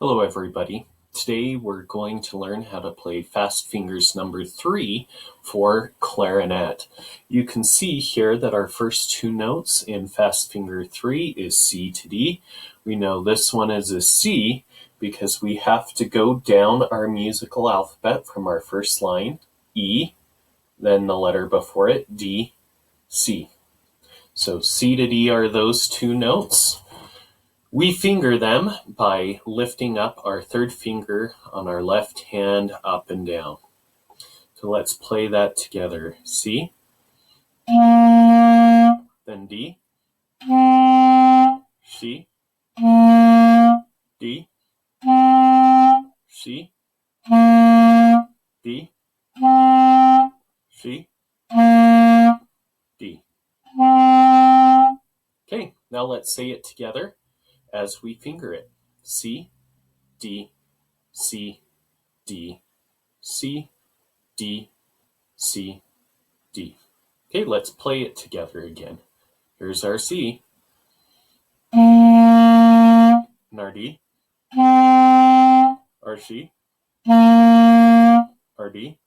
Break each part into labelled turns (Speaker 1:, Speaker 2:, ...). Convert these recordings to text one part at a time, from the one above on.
Speaker 1: Hello everybody. Today we're going to learn how to play fast fingers number 3 for clarinet. You can see here that our first two notes in fast finger 3 is C to D. We know this one is a C because we have to go down our musical alphabet from our first line, E, then the letter before it, D, C. So C to D are those two notes. We finger them by lifting up our third finger on our left hand up and down. So let's play that together. C, then D, C, D, C, D, C, D. Okay, now let's say it together as we finger it. C, D, C, D, C, D, C, D. Okay, let's play it together again. Here's our C, and our D, our C, our D,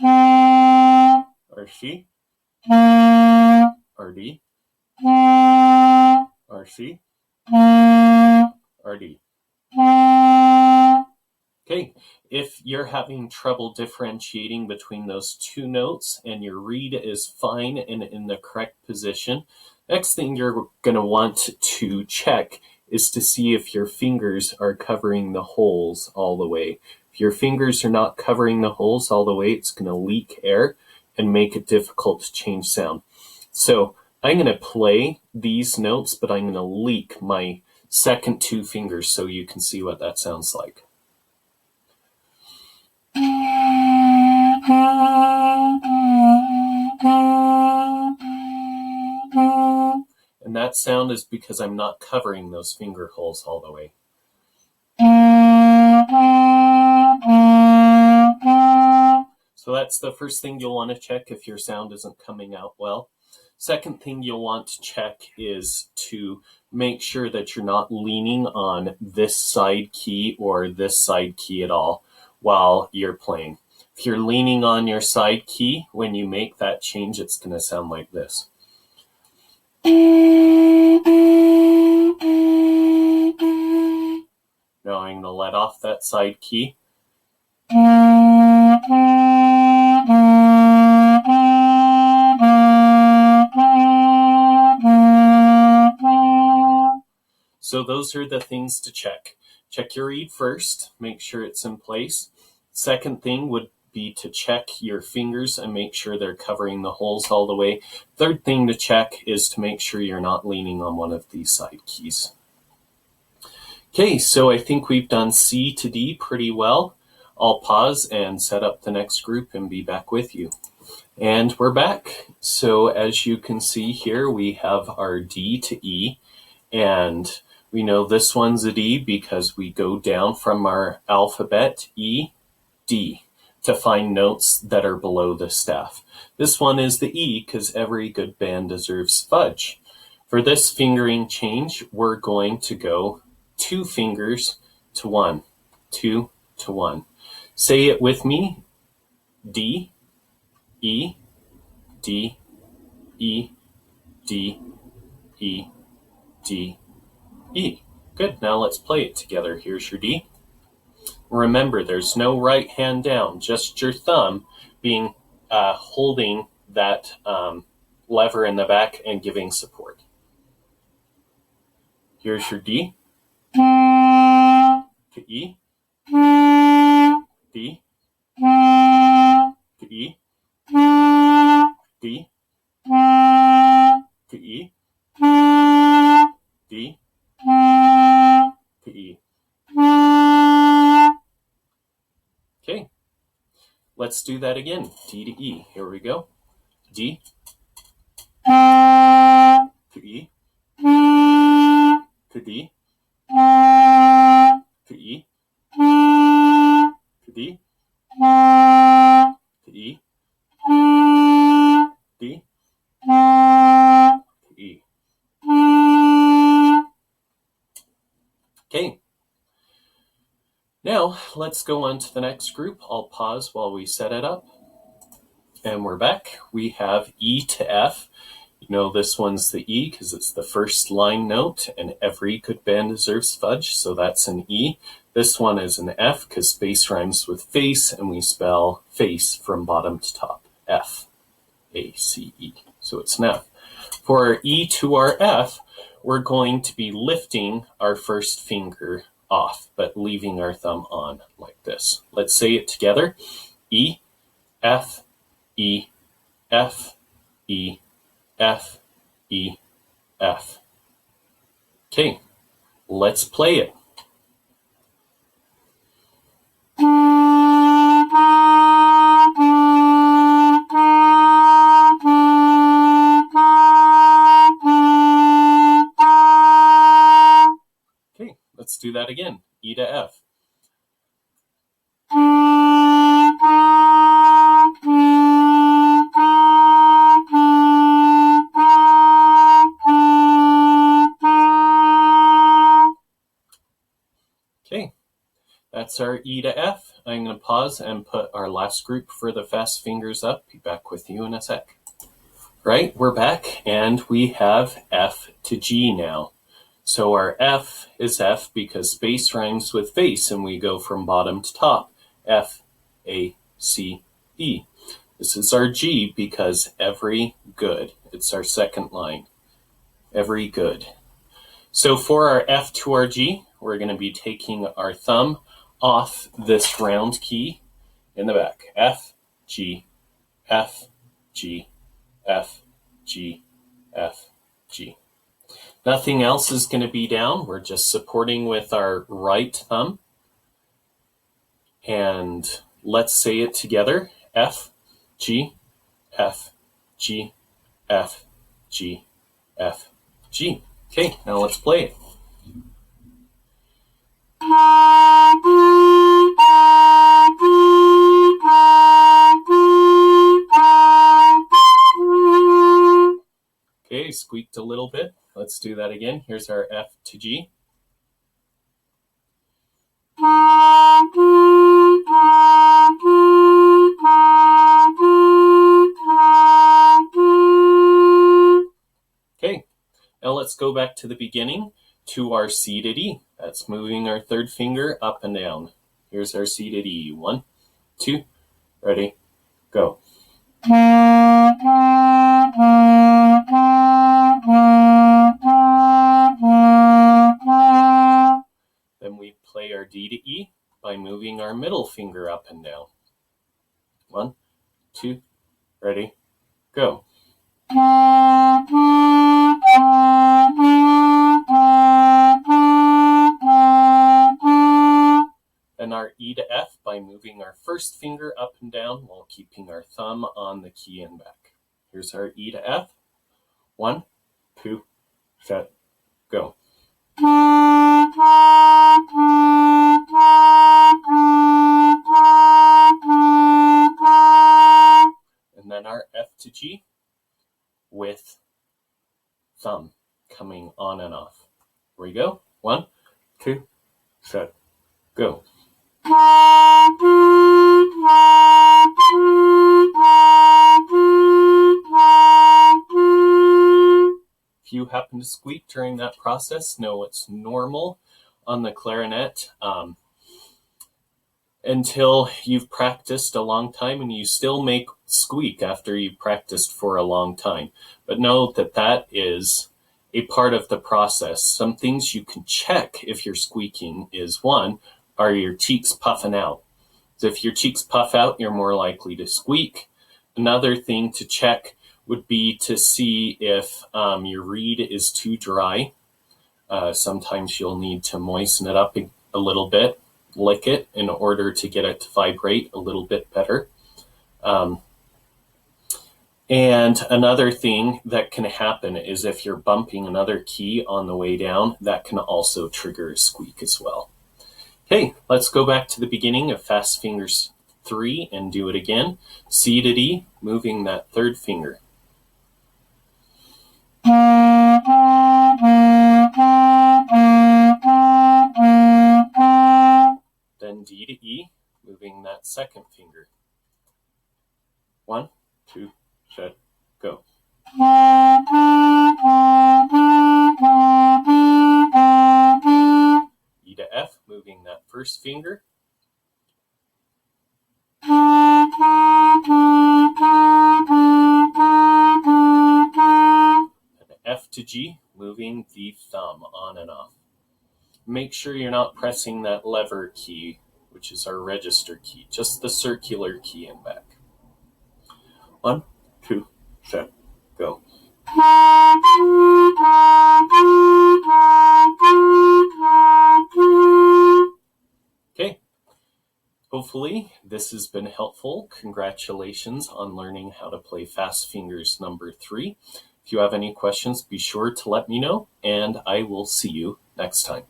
Speaker 1: our C, our D, our C, our D. Okay, if you're having trouble differentiating between those two notes and your reed is fine and in the correct position, next thing you're going to want to check is to see if your fingers are covering the holes all the way. If your fingers are not covering the holes all the way, it's going to leak air and make it difficult to change sound. So I'm going to play these notes, but I'm going to leak my second two fingers so you can see what that sounds like. And that sound is because I'm not covering those finger holes all the way. So that's the first thing you'll want to check if your sound isn't coming out well. Second thing you'll want to check is to make sure that you're not leaning on this side key or this side key at all while you're playing. If you're leaning on your side key, when you make that change, it's going to sound like this. Now I'm going to let off that side key. So those are the things to check. Check your reed first, make sure it's in place. Second thing would be to check your fingers and make sure they're covering the holes all the way. Third thing to check is to make sure you're not leaning on one of these side keys. Okay, so I think we've done C to D pretty well. I'll pause and set up the next group and be back with you. And we're back. So as you can see here, we have our D to E, and we know this one's a D because we go down from our alphabet, E, D, to find notes that are below the staff. This one is the E because every good band deserves fudge. For this fingering change, we're going to go 2 fingers to 1, 2 to 1. Say it with me, D, E, D, E, D, E, D, E. Good, now let's play it together. Here's your D. Remember, there's no right hand down, just your thumb being holding that lever in the back and giving support. Here's your D, to E, D, to E, D, to E, D, to E. Okay, let's do that again. D to E. Here we go. D to E to D to E to D to E D to E. Okay. Now let's go on to the next group. I'll pause while we set it up. And we're back. We have E to F. You know this one's the E because it's the first line note, and every good band deserves fudge, so that's an E. This one is an F because face rhymes with face, and we spell face from bottom to top. F-A-C-E. So it's an F. For our E to our F, we're going to be lifting our first finger off, but leaving our thumb on like this. Let's say it together. E, F, E, F, E, F, E, F. Okay, let's play it. Okay, let's do that again. E to F. Okay, that's our E to F. I'm going to pause and put our last group for the fast fingers up. Be back with you in a sec. Right, we're back, and we have F to G now. So our F is F because space rhymes with face, and we go from bottom to top. F, A, C, E. This is our G because every good. It's our second line. Every good. So for our F to our G, we're going to be taking our thumb off this round key in the back. F, G, F, G, F, G, F, G. Nothing else is going to be down. We're just supporting with our right thumb. And let's say it together. F, G, F, G, F, G, F, G. Okay, now let's play it. Okay, squeaked a little bit. Let's do that again. Here's our F to G. Okay, now let's go back to the beginning to our C to D. That's moving our third finger up and down. Here's our C to D. 1, 2, ready, go. Then we play our D to E by moving our middle finger up and down. 1, 2, ready, go. And our E to F by moving our first finger up and down while keeping our thumb on the key and back. Here's our E to F. 1, 2, set, go. And then our F to G with thumb coming on and off. Here we go. 1, 2, set, go. If you happen to squeak during that process, know it's normal on the clarinet until you've practiced a long time, and you still may squeak after you've practiced for a long time. But know that that is a part of the process. Some things you can check if you're squeaking is, one, are your cheeks puffing out? So if your cheeks puff out, you're more likely to squeak. Another thing to check would be to see if your reed is too dry. Sometimes you'll need to moisten it up a little bit, lick it in order to get it to vibrate a little bit better. And another thing that can happen is if you're bumping another key on the way down, that can also trigger a squeak as well. Okay, let's go back to the beginning of Fast Fingers 3 and do it again. C to D, moving that third finger. then D to E, moving that second finger. 1, 2, set, go. E to F, moving that first finger. And F to G, moving the thumb on and off. Make sure you're not pressing that lever key, which is our register key, just the circular key and back. 1, 2, set, go. Okay. Hopefully this has been helpful. Congratulations on learning how to play Fast Fingers number 3. If you have any questions, be sure to let me know, and I will see you next time.